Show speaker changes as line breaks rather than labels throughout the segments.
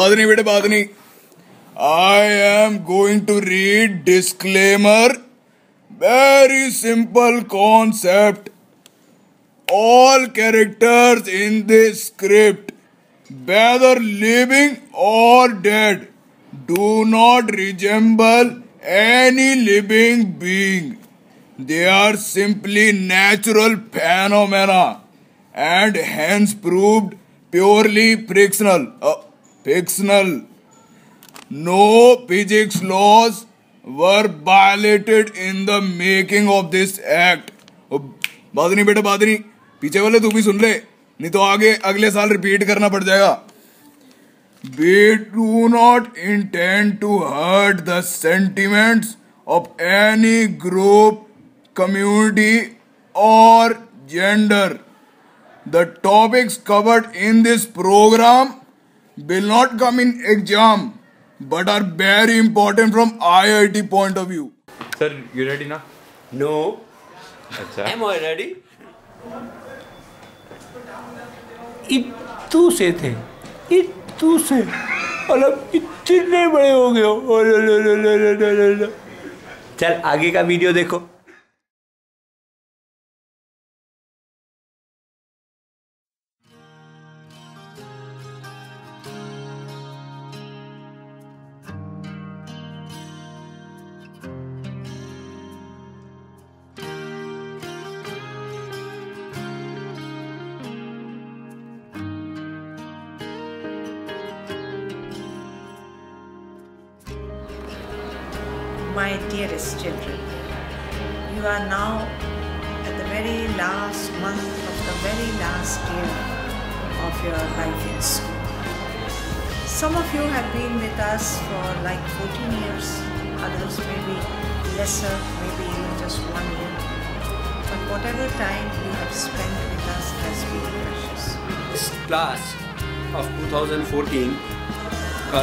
बात नहीं बेटे बात नहीं. I am going to read disclaimer. Very simple concept. All characters in this script, whether living or dead, do not resemble any living being. They are simply natural phenomena and hence proved purely fictional. Fictional. No physics laws were violated in the making of this act. बात नहीं बेटा बात नहीं. पीछे वाले तू भी सुन ले, नहीं तो आगे अगले साल रिपीट करना पड़ जाएगा. We do not intend to hurt the sentiments of any group, community or gender. The topics covered in this program will not come in exam but are very important from IIT point of view.
Sir, you ready now?
No.
अच्छा.
Am I ready?
इतू से थे, इतू से मतलब इतने बड़े हो गए हो.
चल आगे का वीडियो देखो.
My dearest children, you are now at the very last month of the very last year of your life in school. Some of you have been with us for like 14 years, others maybe lesser, maybe even just 1 year. But whatever time you have spent with us has been precious.
This class of 2014,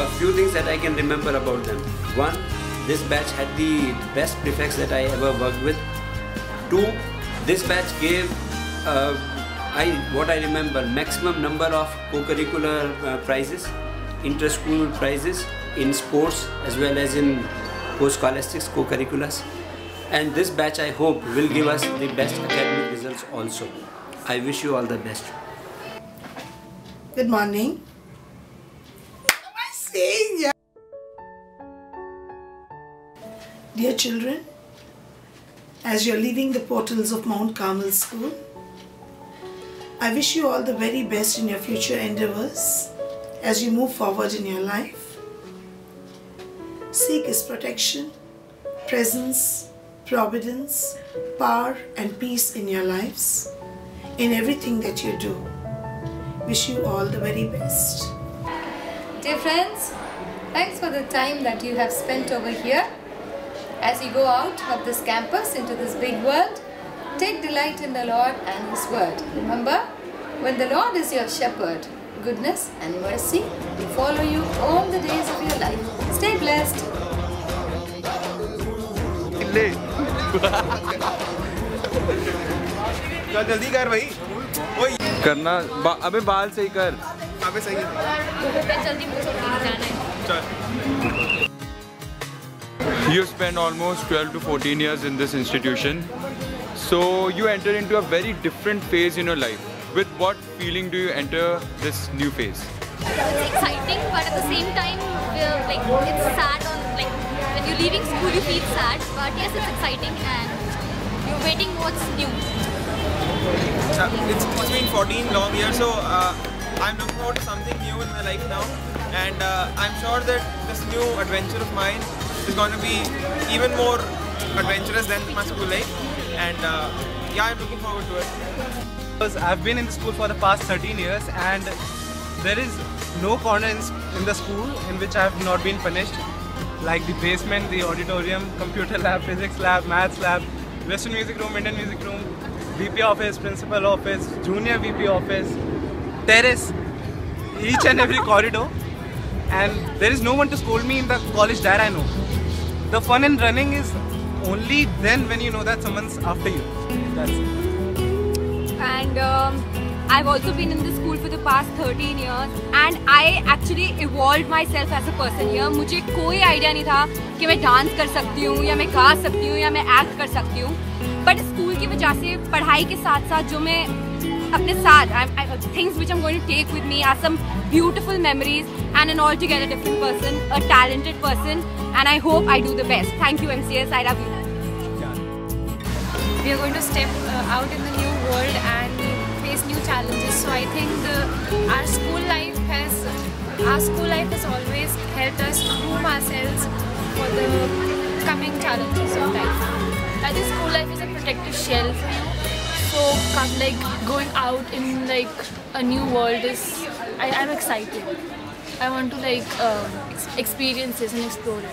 a few things that I can remember about them. One, this batch had the best prefects that I ever worked with. Two, this batch gave, what I remember, maximum number of co-curricular prizes, inter-school prizes in sports as well as in post-scholastics co-curriculars. And this batch, I hope, will give us the best academic results also. I wish you all the best.
Good morning. What am I saying? Dear children, as you are leaving the portals of Mount Carmel School, I wish you all the very best in your future endeavors as you move forward in your life. Seek His protection, presence, providence, power and peace in your lives, in everything that you do. Wish you all the very best.
Dear friends, thanks for the time that you have spent over here. As you go out of this campus into this big world, take delight in the Lord and His word. Remember, when the Lord is your shepherd, goodness and mercy will follow you all the days of your life. Stay blessed.
जल्दी कर भाई.
करना अबे बाल सही कर.
अबे सही है.
जल्दी मुझे जाना है.
चल.
You spent almost 12 to 14 years in this institution. So you enter into a very different phase in your life. With what feeling do you enter this new phase?
It's exciting, but at the same time, it's sad. When you're leaving school, you feel sad. But yes, it's exciting, and you're waiting what's new.
It's been 14 long years, so I'm looking forward to something new in my life now, and I'm sure that this new adventure of mine is going to be even more adventurous than my school life, and yeah, I'm looking forward to it.
Because I've been in the school for the past 13 years, and there is no corner in the school in which I have not been punished. Like the basement, the auditorium, computer lab, physics lab, maths lab, Western music room, Indian music room, VP office, principal office, junior VP office, terrace, each and every corridor. And there is no one to scold me in the college that I know. The fun in running is only then when you know that someone's after you. That's it.
And
I've also been in this school for the past 13 years and I actually evolved myself as a person here. मुझे कोई idea नहीं था कि मैं dance कर सकती हूँ या मैं गा सकती हूँ या मैं act कर सकती हूँ. But स्कूल की वजह से पढ़ाई के साथ साथ जो मैं अपने साथ things which I'm going to take with me are some beautiful memories and an altogether different person, a talented person, and I hope I do the best. Thank you MCS, I love you.
We are going to step out in the new world and face new challenges. So I think our school life has always helped us groom ourselves for the coming challenges of life. I think school life is a protective shell for you. So going out in a new world is, I'm excited. I want to experience this and explore it.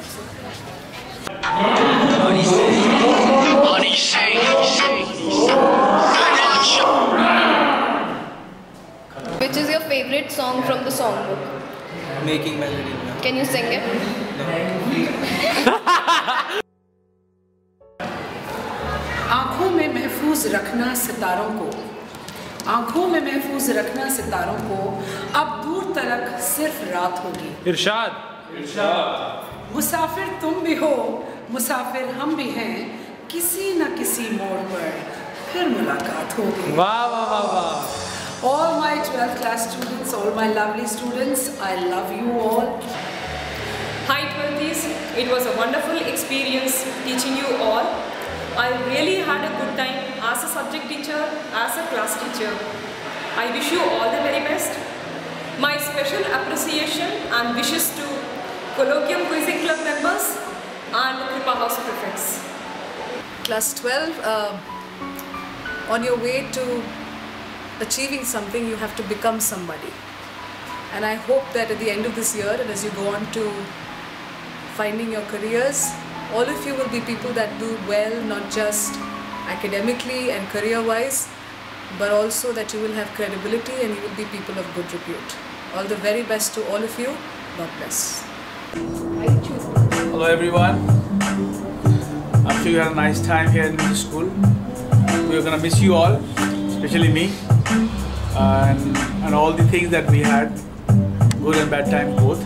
Which is your favorite song from the songbook?
Making Melody.
Can you sing it?
आँखों में महफूज रखना सितारों को, आँखों में महफूज रखना सितारों को, अब दूर तलक सिर्फ रात होगी.
इरशाद इरशाद.
मुसाफिर तुम भी हो, मुसाफिर हम भी हैं, किसी न किसी मोड़ पर फिर मुलाकात होगी.
वाह वाह वाह वाह.
All my 12th class students, all my lovely students, I love you all.
Hi 12th, it was a wonderful experience teaching you all. I really had a good time as a subject teacher, as a class teacher. I wish you all the very best. My special appreciation and wishes to Colloquium Quizzing Club members and Kripa House prefects.
Class 12, on your way to achieving something, you have to become somebody. And I hope that at the end of this year and as you go on to finding your careers, all of you will be people that do well, not just academically and career-wise, but also that you will have credibility and you will be people of good repute. All the very best to all of you. God bless.
Hello everyone. I'm sure you had a nice time here in the school. We're going to miss you all, especially me, and all the things that we had, good and bad times both.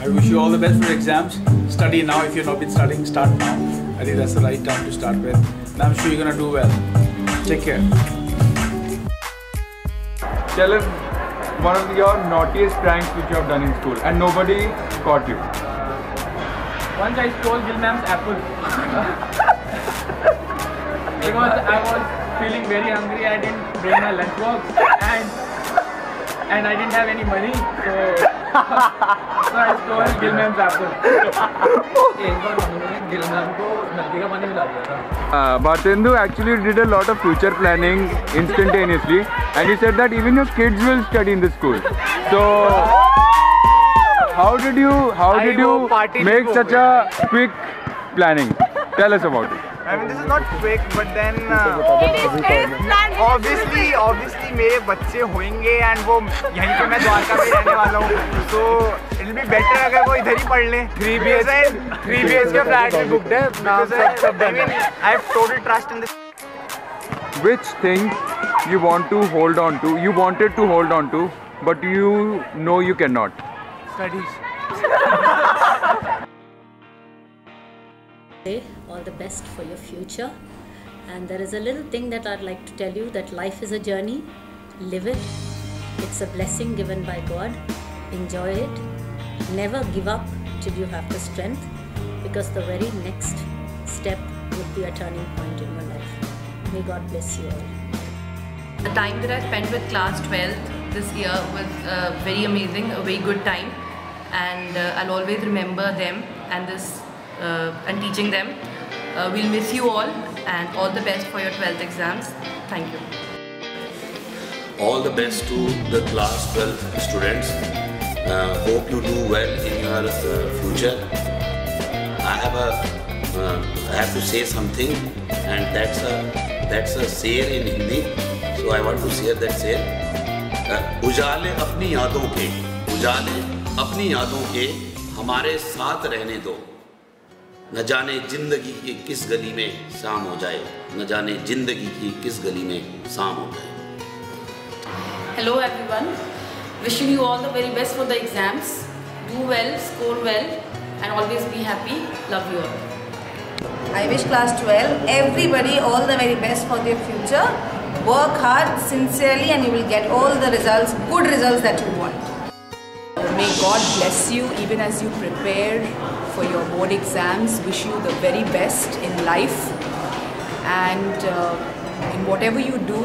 I wish you all the best for your exams. Study now. If you've not been studying, start now. I think that's the right time to start with. And I'm sure you're going to do well. Take care.
Tell us one of your naughtiest pranks which you have done in school and nobody caught you.
Once I stole Gil ma'am's apple. Because I was feeling very hungry, I didn't bring my lunchbox and I didn't have any money, so I stole Gil ma'am's apple.
Bhartendu actually did a lot of future planning instantaneously, and he said that even your kids will study in the school. So how did you make such a quick planning? Tell us about it.
I mean, this is not quick, but then obviously मेरे बच्चे होंगे and वो यहीं पे मैं द्वारका में रहने वाला हूँ, so it'll be better अगर वो इधर ही पढ़ लें. 3 BHK फ्लैट में booked है. I mean, I have total trust in this.
Which thing you want to hold on to? You wanted to hold on to, but you know you cannot.
Studies.
All the best for your future, and there is a little thing that I'd like to tell you, that life is a journey. Live it. It's a blessing given by God. Enjoy it. Never give up till you have the strength, because the very next step would be a turning point in your life. May God bless you all.
The time that I spent with class 12th this year was very amazing, a very good time, and I'll always remember them and teaching them. We'll miss you all, and all the best for your 12th exams. Thank you.
All the best to the class 12 students. Hope you do well in your future. I have to say something, and that's a share in Hindi. So I want to share that share. उजाले अपनी यादों के हमारे साथ रहने दो. न जाने जिंदगी की किस गली में शाम हो जाए, न जाने जिंदगी की किस गली में शाम हो जाए.
Hello everyone, wishing you all the very best for the exams. Do well, score well, and always be happy. Love you all.
I wish class 12 everybody all the very best for their future. Work hard, sincerely, and you will get all the results, good results that you want.
May God bless you even as you prepare for your board exams. Wish you the very best in life, and in whatever you do,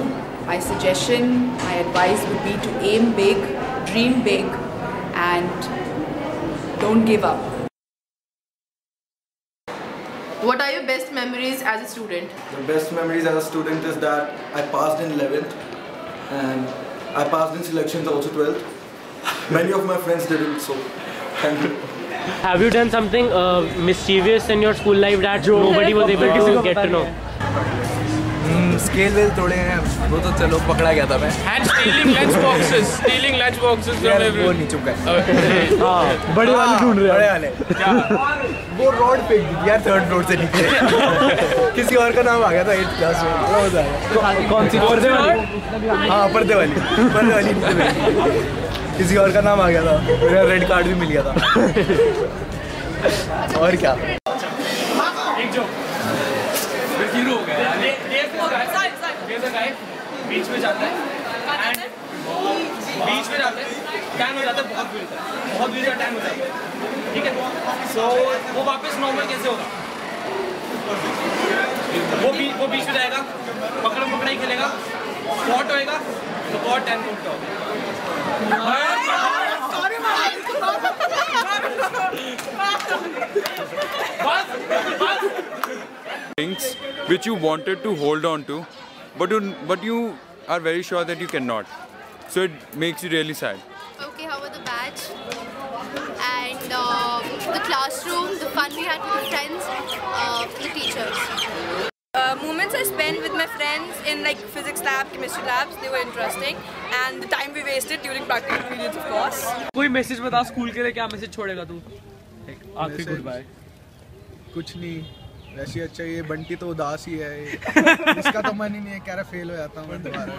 my suggestion, my advice would be to aim big, dream big, and don't give up.
What are your best memories as a student?
The best memories as a student is that I passed in 11th and I passed in selections also 12th. Many of my friends didn't, so thank you.
Have you done something mischievous in your school life that nobody was able to get to know?
Scale well तोड़े हैं वो तो चलो पकड़ा गया था मैं.
And stealing lunch boxes from everyone.
वो नहीं चुका है. हाँ बड़े वाले ढूंढ रहे हैं. बड़े वाले. क्या? वो रोड फेंक दी यार 3rd फ्लोर से नीचे. किसी और का नाम आ गया था 8th क्लास में. मजा आया. कौन सी? पर्दे वाली. हाँ पर्दे वाली. किसी और का नाम आ गया था. मेरा रेड कार्ड भी मिल गया था. और क्या?
एक जो हीरो हो गया. बीच में जाता है एंड बीच में जाते हैं टाइम हो जाता है. बहुत भीड़ का टाइम हो जाता है. ठीक है. सो वो वापस नॉर्मल कैसे होगा? वो बीच में जाएगा, पकड़ाई खेलेगा, स्पॉट होएगा तो बहुत टाइम होता
Things which you wanted to hold on to, but you are very sure that you cannot. So it makes you really sad.
Okay, how about the batch? And the classroom, the fun we had with the friends, the teachers.
Moments I spent with my friends in like physics lab, chemistry labs, they were interesting. And the time we wasted during practical periods, of course.
कोई message बता school के लिए, क्या message छोड़ेगा तू? आखिरी good bye.
कुछ नहीं, वैसे अच्छा ये बंटी तो उदास ही है. इसका तो मन ही नहीं है, कह रहा फेल हो जाता हूँ मैं दोबारा.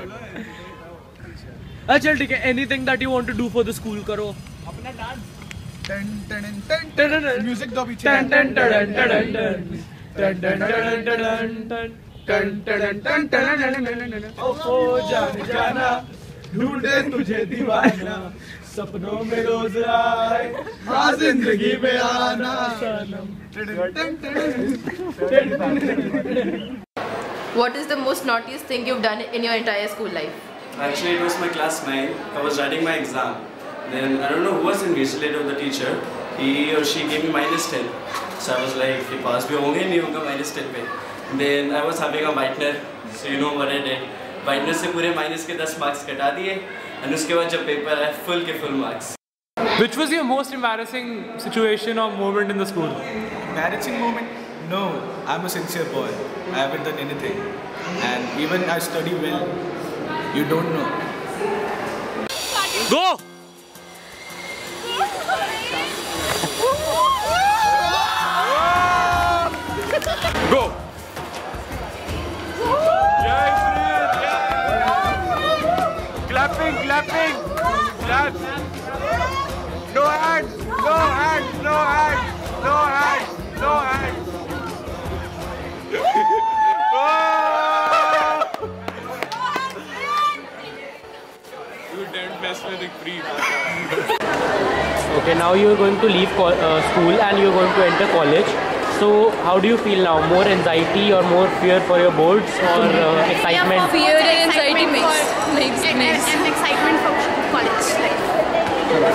अच्छा ठीक है. Anything that you want to do for the school करो. अपना डांस.
म्यूजिक दो पीछे. जाना ढूंढे तुझे दीवाना, सपनों में रोज आए, हाँ जिंदगी में आना.
What is the most naughtiest thing you've done in your entire school life?
Actually, it was my class 9. I was writing my exam. Then I don't know who was invigilator of the teacher. He or she gave me -10. So I was like, he passed भी होंगे नहीं होगा -10 पे. Then I was having a whitener. So you know what I did? Whitener से पूरे minus के 10 marks कटा दिए. And उसके बाद जब पेपर आया full के full marks.
Which was your most embarrassing situation or moment in the school?
Embarrassing moment? No, I'm a sincere boy. I haven't done anything. And even I study well. You don't know.
Go!
Go!
Clapping. Claps. No hands.
You didn't mess with the free.
Okay, now you are going to leave school and you are going to enter college. So how do you feel now? More anxiety or more fear for your boards or excitement?
Fear and anxiety mixed. And excitement for college life.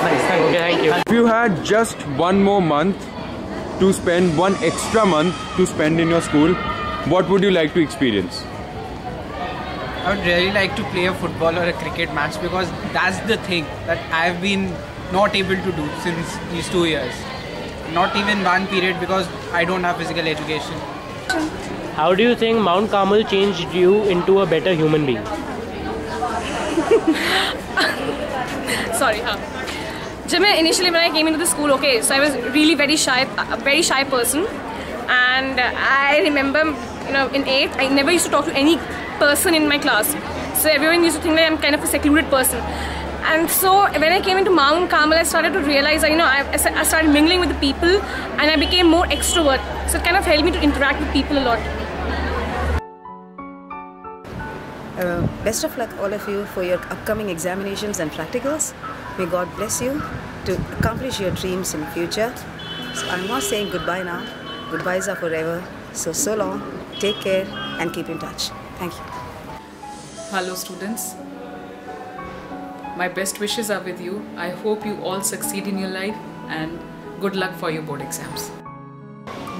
Nice, thank you.
If you had just one more month to spend, one extra month to spend in your school, what would you like to experience?
I would really like to play a football or a cricket match because that's the thing that I've been not able to do since these 2 years. Not even one period because I don't have physical education.
How do you think Mount Carmel changed you into a better human being?
Sorry, When I came into the school, okay, so I was really very shy person.
And I remember, in 8th, I never used to talk to any person in my class. So everyone used to think that I'm kind of a secluded person. And so when I came into Mount Carmel, I started to realize, I started mingling with the people, and I became more extrovert. So it kind of helped me to interact with people a lot.
Best of luck all of you for your upcoming examinations and practicals. May God bless you to accomplish your dreams in the future. So I'm not saying goodbye now. Goodbyes are forever. So long. Take care and keep in touch. Thank you.
Hello students. My best wishes are with you. I hope you all succeed in your life and good luck for your board exams.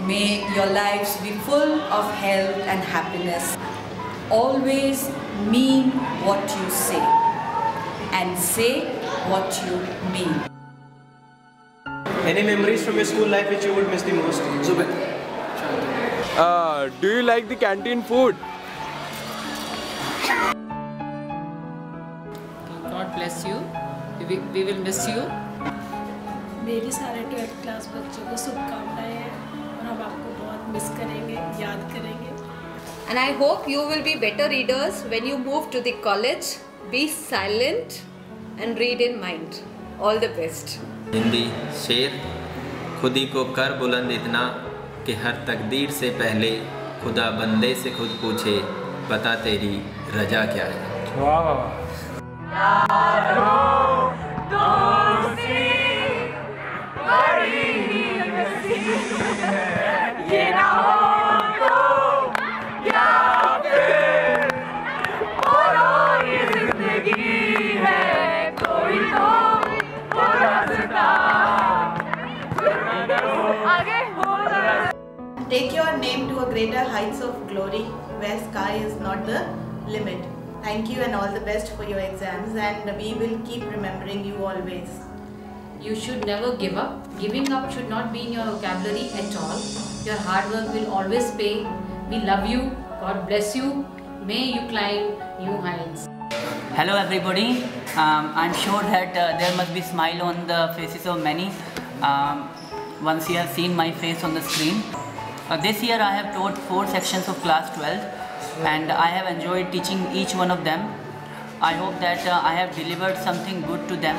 May your lives be full of health and happiness. Always mean what you say and say what you mean.
Any memories from your school life which you would miss the most? Zubin.
Do you like the canteen food?
God bless you. We will miss you.
मेरे सारे 12th class बच्चों को शुभकामनाएं हैं और हम आपको बहुत मिस करेंगे, याद करेंगे.
And I hope you will be better readers when you move to the college. Be silent and read in mind. All the best.
Hindi शेर. खुद ही को कर बुलंद इतना कि हर तकदीर से पहले खुदा बंदे से खुद पूछे बता तेरी रजा क्या है.
वाह वाह.
ये ना हो तो क्या फिर बोलो ये जिंदगी है कोई तो रास्ता आगे हो.
Take your name to a greater heights of glory where sky is not the limit. Thank you and all the best for your exams, and we will keep remembering you always.
You should never give up. Giving up should not be in your vocabulary at all. Your hard work will always pay. We love you. God bless you. May you climb new heights.
Hello everybody. I'm sure that there must be smile on the faces of many once you have seen my face on the screen. This year I have taught 4 sections of class 12 and I have enjoyed teaching each one of them. I hope that I have delivered something good to them,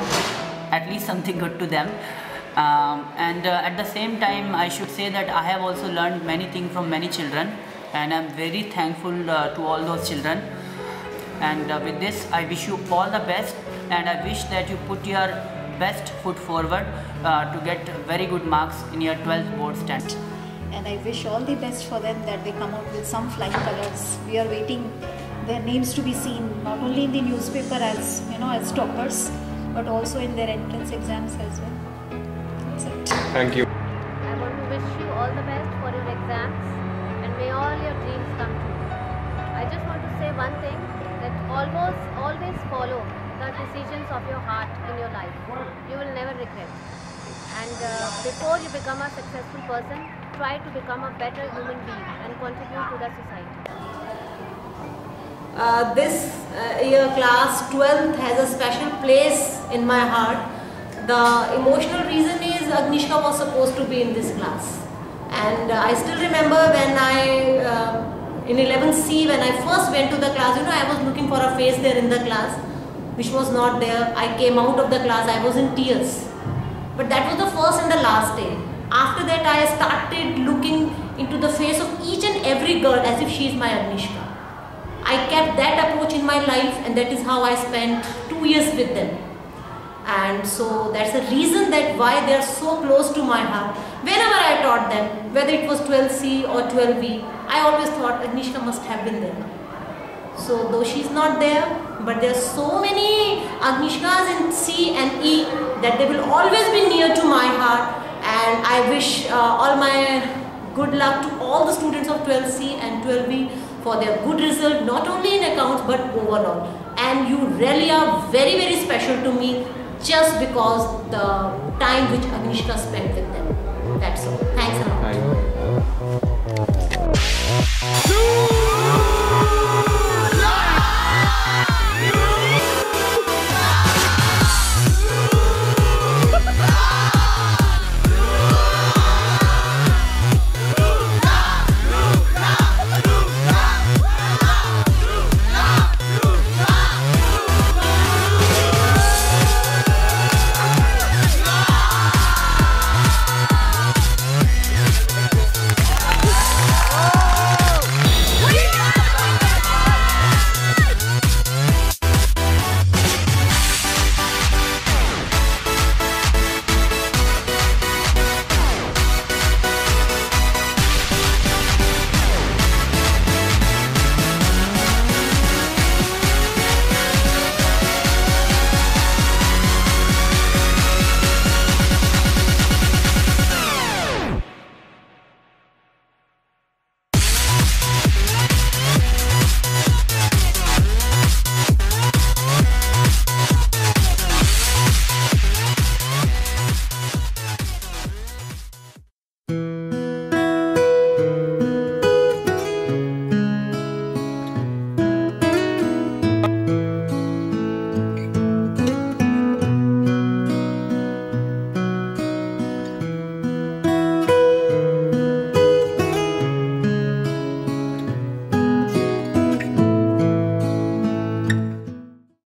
at least something good to them. And at the same time I should say that I have also learned many things from many children and I'm very thankful to all those children. And with this I wish you all the best and I wish that you put your best foot forward to get very good marks in your 12th board stand.
And I wish all the best for them, that they come out with some flying colors. We are waiting their names to be seen not only in the newspaper as as toppers, but also in their entrance exams as well. That's it.
Thank you.
I want to wish you all the best for your exams and may all your dreams come true. I just want to say one thing, that always follow the decisions of your heart in your life. You will never regret. And before you become a successful person, try to become a better human being and contribute to the society.
This year class 12th has a special place in my heart. The emotional reason is Agnishka was supposed to be in this class. And I still remember when in 11th C, when I first went to the class, I was looking for a face there in the class, which was not there. I came out of the class, I was in tears. But that was the first and the last day. After that, I started looking into the face of each and every girl as if she is my Agnishka. I kept that approach in my life and that is how I spent 2 years with them. And so that's the reason that why they are so close to my heart. Whenever I taught them, whether it was 12C or 12B, I always thought Agnishka must have been there. So though she's not there, but there are so many Agnishkas in C and E that they will always be near to my heart. And I wish all my good luck to all the students of 12C and 12B for their good result, not only in accounts but overall. And you really are very, very special to me just because the time which Agnishka spent with them. That's all. Thanks a lot.